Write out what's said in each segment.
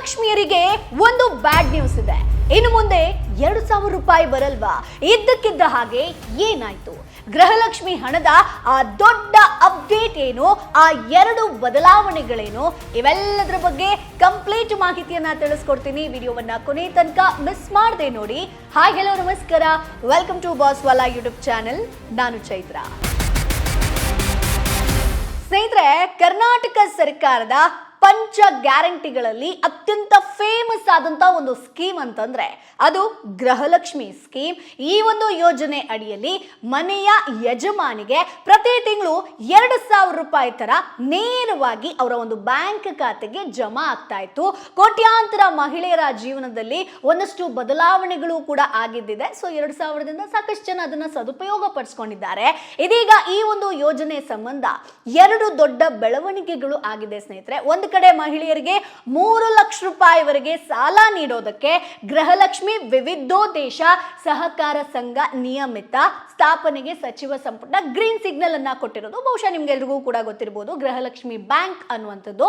ಗೃಹಲಕ್ಷ್ಮಿಯರಿಗೆ ಒಂದು bad news ಇದೆ. ಇನ್ನು ಮುಂದೆ 2,000 ರೂಪಾಯಿ ಬರಲ್ವಾ? ಇದ್ದಕ್ಕಿದ್ದ ಹಾಗೆ ಏನಾಯ್ತು? ಗೃಹಲಕ್ಷ್ಮಿ ಹಣದ ಆ ದೊಡ್ಡ ಅಪ್ಡೇಟ್ ಏನು, ಆ 2 ಬದಲಾವಣೆಗಳೇನು, ಇವೆಲ್ಲದರ ಬಗ್ಗೆ ಕಂಪ್ಲೀಟ್ ಮಾಹಿತಿಯನ್ನ ತಿಳಿಸ್ಕೊಡ್ತೀನಿ. ವಿಡಿಯೋವನ್ನ ಕೊನೆ ತನಕ ಮಿಸ್ ಮಾಡದೆ ನೋಡಿ. ಹಾಯ್, ಹೆಲೋ, ನಮಸ್ಕಾರ, ವೆಲ್ಕಮ್ ಟು ಬಾಸ್ವಾಲಾ ಯೂಟ್ಯೂಬ್ ಚಾನೆಲ್. ನಾನು ಚೈತ್ರ. ಸ್ನೇಹಿತರೆ, ಕರ್ನಾಟಕ ಸರ್ಕಾರದ ಪಂಚ ಗ್ಯಾರಂಟಿಗಳಲ್ಲಿ ಅತ್ಯಂತ ಫೇಮಸ್ ಆದಂತ ಒಂದು ಸ್ಕೀಮ್ ಅಂತಂದ್ರೆ ಅದು ಗೃಹಲಕ್ಷ್ಮಿ ಸ್ಕೀಮ್. ಈ ಒಂದು ಯೋಜನೆ ಅಡಿಯಲ್ಲಿ ಮನೆಯ ಯಜಮಾನಿಗೆ ಪ್ರತಿ ತಿಂಗಳು 2,000 ರೂಪಾಯಿ ತರ ನೇರವಾಗಿ ಅವರ ಒಂದು ಬ್ಯಾಂಕ್ ಖಾತೆಗೆ ಜಮಾ ಆಗ್ತಾ ಇತ್ತು. ಕೋಟ್ಯಾಂತರ ಮಹಿಳೆಯರ ಜೀವನದಲ್ಲಿ ಒಂದಷ್ಟು ಬದಲಾವಣೆಗಳು ಕೂಡ ಆಗಿದ್ದಿದೆ. ಸೊ 2,000ದಿಂದ ಸಾಕಷ್ಟು ಜನ ಅದನ್ನ ಸದುಪಯೋಗ ಪಡಿಸ್ಕೊಂಡಿದ್ದಾರೆ. ಇದೀಗ ಈ ಒಂದು ಯೋಜನೆ ಸಂಬಂಧ 2 ದೊಡ್ಡ ಬೆಳವಣಿಗೆಗಳು ಆಗಿದೆ ಸ್ನೇಹಿತರೆ. ಒಂದು ಕಡೆ ಮಹಿಳೆಯರಿಗೆ 3 ಲಕ್ಷ ರೂಪಾಯಿವರೆಗೆ ಸಾಲ ನೀಡೋದಕ್ಕೆ ಗೃಹಲಕ್ಷ್ಮಿ ವಿವಿಧೋದ್ದೇಶ ಸಹಕಾರ ಸಂಘ ನಿಯಮಿತ ಸ್ಥಾಪನೆಗೆ ಸಚಿವ ಸಂಪುಟ ಗ್ರೀನ್ ಸಿಗ್ನಲ್ ಅನ್ನ ಕೊಟ್ಟಿರೋದು ಬಹುಶಃ ನಿಮ್ಗೆಲ್ರಿಗೂ ಕೂಡ ಗೊತ್ತಿರಬಹುದು, ಗೃಹಲಕ್ಷ್ಮಿ ಬ್ಯಾಂಕ್ ಅನ್ನುವಂಥದ್ದು.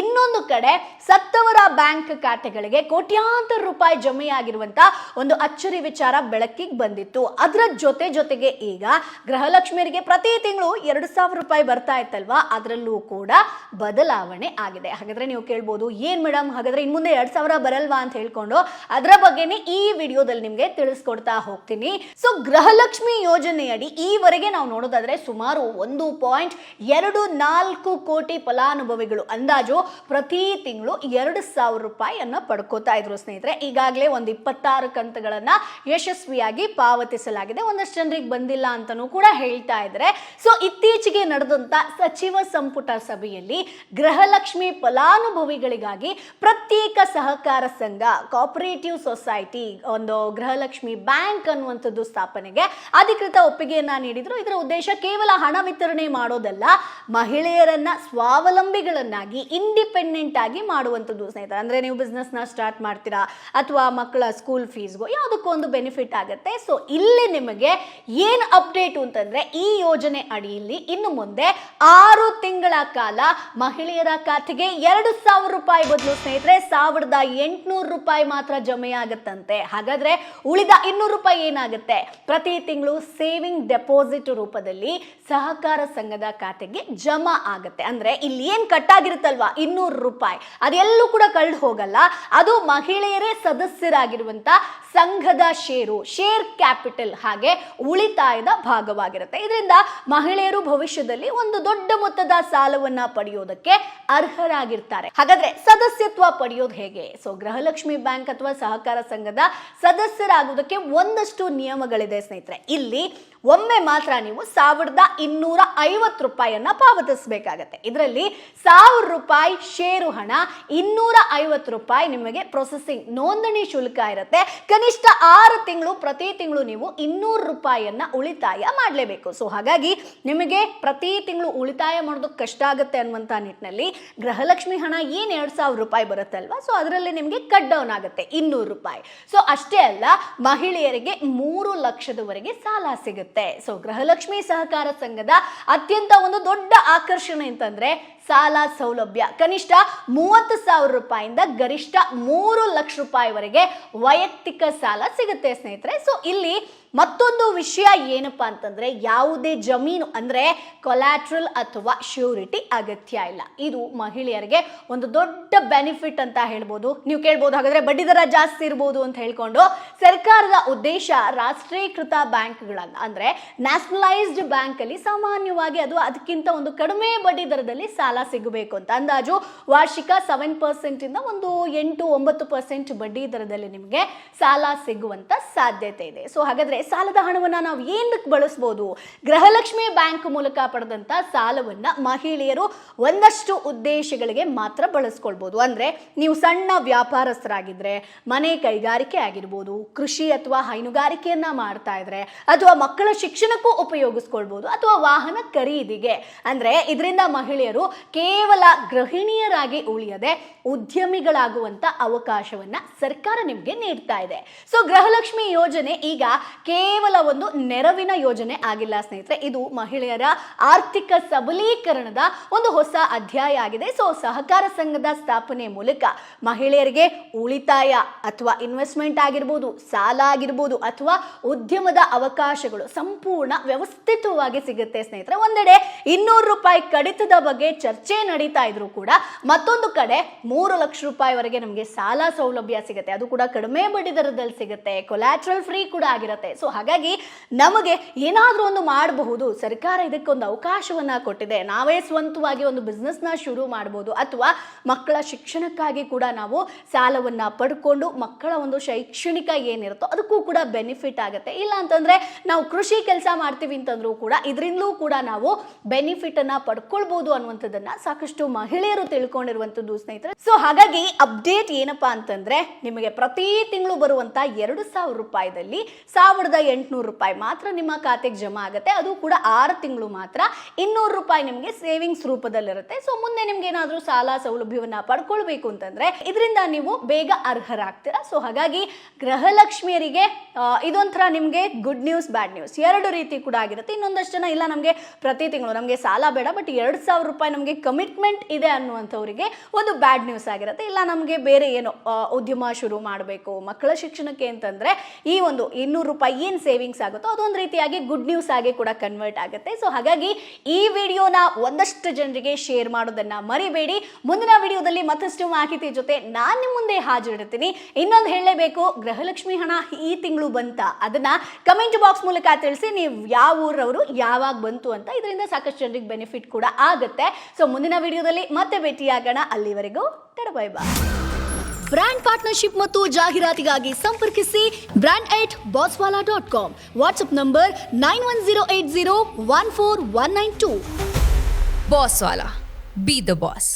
ಇನ್ನೊಂದು ಕಡೆ ಸತ್ತವರ ಬ್ಯಾಂಕ್ ಖಾತೆಗಳಿಗೆ ಕೋಟ್ಯಾಂತರ ರೂಪಾಯಿ ಜಮೆಯಾಗಿರುವಂತ ಒಂದು ಅಚ್ಚರಿ ವಿಚಾರ ಬೆಳಕಿಗೆ ಬಂದಿತ್ತು. ಅದರ ಜೊತೆಗೆ ಈಗ ಗೃಹಲಕ್ಷ್ಮಿಯರಿಗೆ ಪ್ರತಿ ತಿಂಗಳು 2,000 ರೂಪಾಯಿ ಬರ್ತಾ ಇತ್ತಲ್ವಾ, ಅದರಲ್ಲೂ ಕೂಡ ಬದಲಾವಣೆ ಆಗಿದೆ. ಹಾಗಾದ್ರೆ ನೀವು ಕೇಳ್ಬೋದು, ಏನ್ ಮೇಡಮ್ ಹಾಗಾದ್ರೆ ಇನ್ ಮುಂದೆ 2,000 ಬರಲ್ವಾ ಅಂತ ಹೇಳ್ಕೊಂಡು, ಅದರ ಬಗ್ಗೆನೇ ಈ ವಿಡಿಯೋದಲ್ಲಿ ನಿಮ್ಗೆ ತಿಳಿಸ್ಕೊಡ್ತಾ ಹೋಗ್ತೀನಿ. ಸೊ ಗೃಹಲಕ್ಷ್ಮಿ ಯೋಜನೆಯಡಿ ಈವರೆಗೆ ನಾವು ನೋಡೋದಾದ್ರೆ ಸುಮಾರು 1.24 ಕೋಟಿ ಫಲಾನುಭವಿಗಳು ಅಂದಾಜು ಪ್ರತಿ ತಿಂಗಳು 2,000 ರೂಪಾಯಿಯನ್ನ ಪಡ್ಕೋತಾ ಇದ್ರು ಸ್ನೇಹಿತರೆ. ಈಗಾಗಲೇ ಒಂದು 26 ಕಂತುಗಳನ್ನ ಯಶಸ್ವಿಯಾಗಿ ಪಾವತಿಸಲಾಗಿದೆ. ಒಂದಷ್ಟು ಜನರಿಗೆ ಬಂದಿಲ್ಲ ಅಂತಾನೂ ಕೂಡ ಹೇಳ್ತಾ ಇದ್ದಾರೆ. ಸೊ ಇತ್ತೀಚೆಗೆ ನಡೆದಂತ ಸಚಿವ ಸಂಪುಟ ಸಭೆಯಲ್ಲಿ ಗೃಹಲಕ್ಷ್ಮಿ ಫಲಾನುಭವಿಗಳಿಗಾಗಿ ಪ್ರತ್ಯೇಕ ಸಹಕಾರ ಸಂಘ, ಕೋಆಪರೇಟಿವ್ ಸೊಸೈಟಿ, ಒಂದು ಗೃಹಲಕ್ಷ್ಮಿ ಬ್ಯಾಂಕ್ ಅನ್ನುವಂಥದ್ದು ಸ್ಥಾಪನೆಗೆ ಅಧಿಕೃತ ಒಪ್ಪಿಗೆಯನ್ನ ನೀಡಿದ್ರು. ಇದರ ಉದ್ದೇಶ ಕೇವಲ ಹಣ ವಿತರಣೆ ಮಾಡೋದಲ್ಲ, ಮಹಿಳೆಯರನ್ನ ಸ್ವಾವಲಂಬಿಗಳನ್ನಾಗಿ ಇಂಡಿಪೆಂಡೆಂಟ್ ಆಗಿ ಮಾಡುವಂಥದ್ದು ಸ್ನೇಹಿತರೆ. ಅಂದ್ರೆ ನೀವು ಬಿಸ್ನೆಸ್ ನ ಸ್ಟಾರ್ಟ್ ಮಾಡ್ತೀರಾ ಅಥವಾ ಮಕ್ಕಳ ಸ್ಕೂಲ್ ಫೀಸ್ಗೋ ಯಾವುದಕ್ಕೂ ಒಂದು ಬೆನಿಫಿಟ್ ಆಗುತ್ತೆ. ಸೊ ಇಲ್ಲಿ ನಿಮಗೆ ಏನ್ ಅಪ್ಡೇಟ್ ಅಂತಂದ್ರೆ, ಈ ಯೋಜನೆ ಅಡಿಯಲ್ಲಿ ಇನ್ನು ಮುಂದೆ 6 ತಿಂಗಳ ಕಾಲ ಮಹಿಳೆಯರ ಖಾತೆಗೆ 2,000 ರೂಪಾಯಿ ಬದಲು ಸ್ನೇಹಿತರೆ 1,800 ರೂಪಾಯಿ ಮಾತ್ರ ಜಮೆಯಾಗತ್ತಂತೆ. ಹಾಗಾದ್ರೆ ಉಳಿದ 200 ರೂಪಾಯಿ ಏನಾಗುತ್ತೆ? ಪ್ರತಿ ತಿಂಗಳು ಸೇವಿಂಗ್ ಡೆಪಾಸಿಟ್ ರೂಪದಲ್ಲಿ ಸಹಕಾರ ಸಂಘದ ಖಾತೆಗೆ ಜಮಾ ಆಗುತ್ತೆ. ಅಂದ್ರೆ ಇಲ್ಲಿ ಏನ್ ಕಟ್ಟಾಗಿರುತ್ತಲ್ವಾ 200 ರೂಪಾಯಿ, ಅದೆಲ್ಲೂ ಕೂಡ ಕಳೆದು ಹೋಗಲ್ಲ. ಅದು ಮಹಿಳೆಯರೇ ಸದಸ್ಯರಾಗಿರುವಂತ ಸಂಘದ ಶೇರ್ ಕ್ಯಾಪಿಟಲ್ ಹಾಗೆ ಉಳಿತಾಯದ ಭಾಗವಾಗಿರುತ್ತೆ. ಇದರಿಂದ ಮಹಿಳೆಯರು ಭವಿಷ್ಯದಲ್ಲಿ ಒಂದು ದೊಡ್ಡ ಮೊತ್ತದ ಸಾಲವನ್ನ ಪಡೆಯೋದಕ್ಕೆ ಅರ್ಹರಾಗಿರ್ತಾರೆ. ಹಾಗಾದ್ರೆ ಸದಸ್ಯತ್ವ ಪಡೆಯೋದು ಹೇಗೆ? ಸೊ ಗೃಹಲಕ್ಷ್ಮಿ ಬ್ಯಾಂಕ್ ಅಥವಾ ಸಹಕಾರ ಸಂಘದ ಸದಸ್ಯರಾಗುವುದಕ್ಕೆ ಒಂದಷ್ಟು ನಿಯಮಗಳಿದೆ ಸ್ನೇಹಿತರೆ. ಇಲ್ಲಿ ಒಮ್ಮೆ ಮಾತ್ರ ನೀವು 1,250 ರೂಪಾಯಿಯನ್ನ ಪಾವತಿಸಬೇಕಾಗತ್ತೆ. ಇದರಲ್ಲಿ 1,000 ರೂಪಾಯಿ ಷೇರು ಹಣ, 250 ರೂಪಾಯಿ ನಿಮಗೆ ಪ್ರೊಸೆಸಿಂಗ್ ನೋಂದಣಿ ಶುಲ್ಕ ಇರುತ್ತೆ. ಕನಿಷ್ಠ 6 ತಿಂಗಳು ಪ್ರತಿ ತಿಂಗಳು ನೀವು 200 ರೂಪಾಯಿಯನ್ನ ಉಳಿತಾಯ ಮಾಡಲೇಬೇಕು. ಸೊ ಹಾಗಾಗಿ ನಿಮಗೆ ಪ್ರತಿ ತಿಂಗಳು ಉಳಿತಾಯ ಮಾಡೋದಕ್ಕೆ ಕಷ್ಟ ಆಗುತ್ತೆ ಅನ್ನುವಂತ ನಿಟ್ಟಿನಲ್ಲಿ ಗೃಹಲಕ್ಷ್ಮಿ ಹಣ ಏನ್ 2,000 ರೂಪಾಯಿ ಬರುತ್ತಲ್ವಾ, ಸೊ ಅದರಲ್ಲಿ ನಿಮಗೆ ಕಟ್ ಡೌನ್ ಆಗುತ್ತೆ 200 ರೂಪಾಯಿ. ಸೊ ಅಷ್ಟೇ ಅಲ್ಲ, ಮಹಿಳೆಯರಿಗೆ 3 ಲಕ್ಷದವರೆಗೆ ಸಾಲ ಸಿಗುತ್ತೆ. ಸೊ ಗೃಹಲಕ್ಷ್ಮಿ ಸಹಕಾರ ಸಂಘದ ಅತ್ಯಂತ ಒಂದು ದೊಡ್ಡ ಆಕರ್ಷಣೆ ಅಂತಂದ್ರೆ ಸಾಲ ಸೌಲಭ್ಯ. ಕನಿಷ್ಠ 30,000 ರೂಪಾಯಿಂದ ಗರಿಷ್ಠ 3 ಲಕ್ಷ ರೂಪಾಯಿವರೆಗೆ ವೈಯಕ್ತಿಕ ಸಾಲ ಸಿಗುತ್ತೆ ಸ್ನೇಹಿತರೆ. ಸೊ ಇಲ್ಲಿ ಮತ್ತೊಂದು ವಿಷಯ ಏನಪ್ಪಾ ಅಂತಂದ್ರೆ, ಯಾವುದೇ ಜಮೀನು ಅಂದ್ರೆ ಕೊಲಾಟ್ರಲ್ ಅಥವಾ ಶ್ಯೂರಿಟಿ ಅಗತ್ಯ ಇಲ್ಲ. ಇದು ಮಹಿಳೆಯರಿಗೆ ಒಂದು ದೊಡ್ಡ ಬೆನಿಫಿಟ್ ಅಂತ ಹೇಳ್ಬೋದು. ನೀವು ಕೇಳ್ಬೋದು, ಹಾಗಾದ್ರೆ ಬಡ್ಡಿ ದರ ಜಾಸ್ತಿ ಇರಬಹುದು ಅಂತ ಹೇಳ್ಕೊಂಡು. ಸರ್ಕಾರದ ಉದ್ದೇಶ ರಾಷ್ಟ್ರೀಕೃತ ಬ್ಯಾಂಕ್ಗಳನ್ನ ಅಂದ್ರೆ ನ್ಯಾಷನಲೈಸ್ಡ್ ಬ್ಯಾಂಕ್ ಅಲ್ಲಿ ಸಾಮಾನ್ಯವಾಗಿ ಅದಕ್ಕಿಂತ ಒಂದು ಕಡಿಮೆ ಬಡ್ಡಿ ದರದಲ್ಲಿ ಸಾಲ ಸಿಗಬೇಕು ಅಂತ. ಅಂದಾಜು ವಾರ್ಷಿಕ 7% ಇಂದ ಒಂದು 8-9% ಬಡ್ಡಿ ದರದಲ್ಲಿ ನಿಮಗೆ ಸಾಲ ಸಿಗುವಂತ ಸಾಧ್ಯತೆ ಇದೆ. ಸೊ ಹಾಗಾದ್ರೆ ಸಾಲದ ಹಣವನ್ನ ನಾವು ಏನಕ್ಕೆ ಬಳಸಬಹುದು? ಗೃಹಲಕ್ಷ್ಮಿ ಬ್ಯಾಂಕ್ ಮೂಲಕ ಪಡೆದಂತ ಸಾಲವನ್ನ ಮಹಿಳೆಯರು ಒಂದಷ್ಟು ಉದ್ದೇಶಗಳಿಗೆ ಮಾತ್ರ ಬಳಸ್ಕೊಳ್ಬಹುದು. ಅಂದ್ರೆ ನೀವು ಸಣ್ಣ ವ್ಯಾಪಾರಸ್ಥರಾಗಿದ್ರೆ, ಮನೆ ಕೈಗಾರಿಕೆ ಆಗಿರ್ಬೋದು, ಕೃಷಿ ಅಥವಾ ಹೈನುಗಾರಿಕೆಯನ್ನ ಮಾಡ್ತಾ ಇದ್ರೆ, ಅಥವಾ ಮಕ್ಕಳ ಶಿಕ್ಷಣಕ್ಕೂ ಉಪಯೋಗಿಸ್ಕೊಳ್ಬಹುದು, ಅಥವಾ ವಾಹನ ಖರೀದಿಗೆ. ಅಂದ್ರೆ ಇದರಿಂದ ಮಹಿಳೆಯರು ಕೇವಲ ಗೃಹಿಣಿಯರಾಗಿ ಉಳಿಯದೆ ಉದ್ಯಮಿಗಳಾಗುವಂತ ಅವಕಾಶವನ್ನ ಸರ್ಕಾರ ನಿಮಗೆ ನೀಡ್ತಾ ಇದೆ. ಸೊ ಗೃಹಲಕ್ಷ್ಮಿ ಯೋಜನೆ ಈಗ ಕೇವಲ ಒಂದು ನೆರವಿನ ಯೋಜನೆ ಆಗಿಲ್ಲ ಸ್ನೇಹಿತರೆ, ಇದು ಮಹಿಳೆಯರ ಆರ್ಥಿಕ ಸಬಲೀಕರಣದ ಒಂದು ಹೊಸ ಅಧ್ಯಾಯ ಆಗಿದೆ. ಸೊ ಸಹಕಾರ ಸಂಘದ ಸ್ಥಾಪನೆ ಮೂಲಕ ಮಹಿಳೆಯರಿಗೆ ಉಳಿತಾಯ ಅಥವಾ ಇನ್ವೆಸ್ಟ್ಮೆಂಟ್ ಆಗಿರ್ಬೋದು, ಸಾಲ ಆಗಿರ್ಬೋದು ಅಥವಾ ಉದ್ಯಮದ ಅವಕಾಶಗಳು ಸಂಪೂರ್ಣ ವ್ಯವಸ್ಥಿತವಾಗಿ ಸಿಗುತ್ತೆ ಸ್ನೇಹಿತರೆ. ಒಂದೆಡೆ 200 ರೂಪಾಯಿ ಕಡಿತದ ಬಗ್ಗೆ ಚರ್ಚೆ ನಡೀತಾ ಇದ್ರು ಕೂಡ ಮತ್ತೊಂದು ಕಡೆ 3 ಲಕ್ಷ ರೂಪಾಯಿವರೆಗೆ ನಮಗೆ ಸಾಲ ಸೌಲಭ್ಯ ಸಿಗುತ್ತೆ, ಅದು ಕೂಡ ಕಡಿಮೆ ಬಡ್ಡಿ ದರದಲ್ಲಿ ಸಿಗುತ್ತೆ, ಕೊಲ್ಯಾಟ್ರಲ್ ಫ್ರೀ ಕೂಡ ಆಗಿರುತ್ತೆ. ಸೊ ಹಾಗಾಗಿ ನಮಗೆ ಏನಾದ್ರೂ ಒಂದು ಮಾಡಬಹುದು, ಸರ್ಕಾರ ಇದಕ್ಕೊಂದು ಅವಕಾಶವನ್ನ ಕೊಟ್ಟಿದೆ, ನಾವೇ ಸ್ವಂತವಾಗಿ ಒಂದು ಬಿಸ್ನೆಸ್ ನ ಶುರು ಮಾಡಬಹುದು ಅಥವಾ ಮಕ್ಕಳ ಶಿಕ್ಷಣಕ್ಕಾಗಿ ಕೂಡ ನಾವು ಸಾಲವನ್ನ ಪಡ್ಕೊಂಡು ಮಕ್ಕಳ ಒಂದು ಶೈಕ್ಷಣಿಕ ಏನಿರುತ್ತೋ ಅದಕ್ಕೂ ಕೂಡ ಬೆನಿಫಿಟ್ ಆಗುತ್ತೆ. ಇಲ್ಲ ಅಂತಂದ್ರೆ ನಾವು ಕೃಷಿ ಕೆಲಸ ಮಾಡ್ತೀವಿ ಅಂತಂದ್ರೂ ಕೂಡ ಇದರಿಂದಲೂ ಕೂಡ ನಾವು ಬೆನಿಫಿಟ್ ಅನ್ನ ಪಡ್ಕೊಳ್ಬಹುದು ಅನ್ನುವಂಥದ್ದನ್ನ ಸಾಕಷ್ಟು ಮಹಿಳೆಯರು ತಿಳ್ಕೊಂಡಿರುವಂತದ್ದು ಸ್ನೇಹಿತರೆ. ಸೊ ಹಾಗಾಗಿ ಅಪ್ಡೇಟ್ ಏನಪ್ಪಾ ಅಂತಂದ್ರೆ ನಿಮಗೆ ಪ್ರತಿ ತಿಂಗಳು ಬರುವಂತ 2,000 ರೂಪಾಯಿದಲ್ಲಿ 1,800 ರೂಪಾಯಿ ಮಾತ್ರ ನಿಮ್ಮ ಖಾತೆಗೆ ಜಮಾ ಆಗುತ್ತೆ, ಅದು ಕೂಡ 6 ತಿಂಗಳು ಮಾತ್ರ. 200 ರೂಪಾಯಿ ನಿಮಗೆ ಸೇವಿಂಗ್ಸ್ ರೂಪದಲ್ಲಿರುತ್ತೆ. ಸೊ ಮುಂದೆ ನಿಮ್ಗೆ ಏನಾದ್ರೂ ಸಾಲ ಸೌಲಭ್ಯವನ್ನ ಪಡ್ಕೊಳ್ಬೇಕು ಅಂತಂದ್ರೆ ಇದರಿಂದ ನೀವು ಬೇಗ ಅರ್ಹರಾಗ್ತೀರಾ. ಸೊ ಹಾಗಾಗಿ ಗೃಹಲಕ್ಷ್ಮಿಯರಿಗೆ ಇದೊಂಥರ ನಿಮ್ಗೆ ಗುಡ್ ನ್ಯೂಸ್ ಬ್ಯಾಡ್ ನ್ಯೂಸ್ ಎರಡು ರೀತಿ ಕೂಡ ಆಗಿರುತ್ತೆ. ಇನ್ನೊಂದಷ್ಟು ಜನ ಇಲ್ಲ ನಮಗೆ ಪ್ರತಿ ತಿಂಗಳು ನಮಗೆ ಸಾಲ ಬೇಡ ಬಟ್ 2,000 ರೂಪಾಯಿ ನಮಗೆ ಕಮಿಟ್ಮೆಂಟ್ ಇದೆ ಅನ್ನುವಂಥವ್ರಿಗೆ ಒಂದು ಬ್ಯಾಡ್ ನ್ಯೂಸ್ ಆಗಿರುತ್ತೆ. ಇಲ್ಲ ನಮಗೆ ಬೇರೆ ಏನೋ ಉದ್ಯಮ ಶುರು ಮಾಡಬೇಕು ಮಕ್ಕಳ ಶಿಕ್ಷಣಕ್ಕೆ ಅಂತಂದ್ರೆ ಈ ಒಂದು 200 ರೂಪಾಯಿ ಏನು ಸೇವಿಂಗ್ಸ್ ಆಗುತ್ತೋ ಅದೊಂದು ರೀತಿಯಾಗಿ ಗುಡ್ ನ್ಯೂಸ್ ಆಗಿ ಕೂಡ ಕನ್ವರ್ಟ್ ಆಗುತ್ತೆ. ಸೊ ಹಾಗಾಗಿ ಈ ವಿಡಿಯೋನ ಒಂದಷ್ಟು ಜನರಿಗೆ ಶೇರ್ ಮಾಡೋದನ್ನ ಮರಿಬೇಡಿ. ಮುಂದಿನ ವಿಡಿಯೋದಲ್ಲಿ ಮತ್ತಷ್ಟು ಮಾಹಿತಿ ಜೊತೆ ನಾನು ನಿಮ್ಮ ಮುಂದೆ ಹಾಜರಿರ್ತೀನಿ. ಇನ್ನೊಂದು ಹೇಳಲೇಬೇಕು, ಗೃಹಲಕ್ಷ್ಮಿ ಹಣ ಈ ತಿಂಗಳು ಬಂತ ಅದನ್ನ ಕಮೆಂಟ್ ಬಾಕ್ಸ್ ಮೂಲಕ ತಿಳಿಸಿ, ನೀವು ಯಾವ ಊರವರು ಯಾವಾಗ ಬಂತು ಅಂತ. ಇದರಿಂದ ಸಾಕಷ್ಟು ಜನರಿಗೆ ಬೆನಿಫಿಟ್ ಕೂಡ ಆಗುತ್ತೆ. ಸೊ ಮುಂದಿನ ವಿಡಿಯೋದಲ್ಲಿ ಮತ್ತೆ ಭೇಟಿಯಾಗೋಣ. ಅಲ್ಲಿವರೆಗೂ ಬೈ ಬಾಯ್. ಬ್ರ್ಯಾಂಡ್ ಪಾರ್ಟ್ನರ್ಶಿಪ್ ಮತ್ತು ಜಾಹೀರಾತಿಗಾಗಿ ಸಂಪರ್ಕಿಸಿ brand@bosswala.com. WhatsApp number 9108014192. Bosswala. Be the boss.